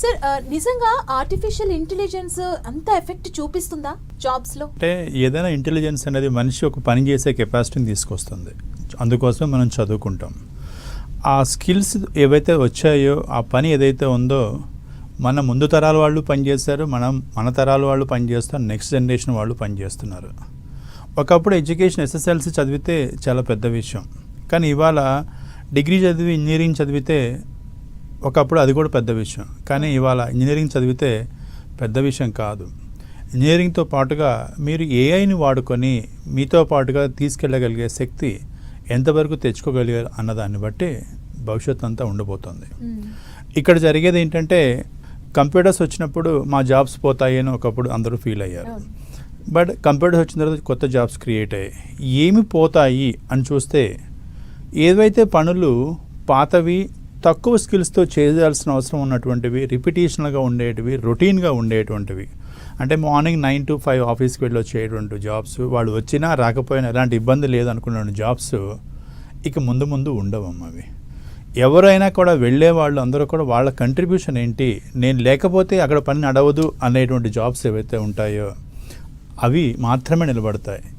Sir నిజంగా artificial intelligence అంత effect చూపిస్తుందా జాబ్స్లో? అంటే ఏదైనా ఇంటెలిజెన్స్ అనేది మనిషి ఒక పని చేసే కెపాసిటీని తీసుకొస్తుంది. అందుకోసం మనం చదువుకుంటాం. ఆ స్కిల్స్ ఏవైతే వచ్చాయో, ఆ పని ఏదైతే ఉందో, మన ముందు తరాల వాళ్ళు పనిచేస్తారు, మన తరాల వాళ్ళు పనిచేస్తారు, నెక్స్ట్ జనరేషన్ వాళ్ళు పనిచేస్తున్నారు. ఒకప్పుడు ఎడ్యుకేషన్ ఎస్ఎస్ఎల్సి చదివితే చాలా పెద్ద విషయం, కానీ ఇవాళ డిగ్రీ చదివి ఇంజనీరింగ్ చదివితే, ఒకప్పుడు అది కూడా పెద్ద విషయం, కానీ ఇవాళ ఇంజనీరింగ్ చదివితే పెద్ద విషయం కాదు. ఇంజనీరింగ్తో పాటుగా మీరు ఏఐని వాడుకొని మీతో పాటుగా తీసుకెళ్ళగలిగే శక్తి ఎంతవరకు తెచ్చుకోగలిగారు అన్నదాన్ని బట్టి భవిష్యత్తు అంతా ఉండబోతుంది. ఇక్కడ జరిగేది ఏంటంటే, కంప్యూటర్స్ వచ్చినప్పుడు మా జాబ్స్ పోతాయి అని ఒకప్పుడు అందరూ ఫీల్ అయ్యారు. బట్ కంప్యూటర్స్ వచ్చిన తర్వాత కొత్త జాబ్స్ క్రియేట్ అయ్యాయి. ఏమి పోతాయి అని చూస్తే, ఏవైతే పనులు పాతవి తక్కువ స్కిల్స్తో చేయాల్సిన అవసరం ఉన్నటువంటివి, రిపిటేషన్గా ఉండేటివి, రొటీన్గా ఉండేటువంటివి, అంటే మార్నింగ్ 9 to 5 ఆఫీస్కి వెళ్ళి వచ్చేటువంటి జాబ్స్, వాళ్ళు వచ్చినా రాకపోయినా ఎలాంటి ఇబ్బంది లేదనుకున్న జాబ్స్ ఇక ముందు ముందు ఉండవమ్మ. అవి ఎవరైనా కూడా వెళ్ళే వాళ్ళు అందరూ కూడా వాళ్ళ కంట్రిబ్యూషన్ ఏంటి, నేను లేకపోతే అక్కడ పని నడవదు అనేటువంటి జాబ్స్ ఏవైతే ఉంటాయో అవి మాత్రమే నిలబడతాయి.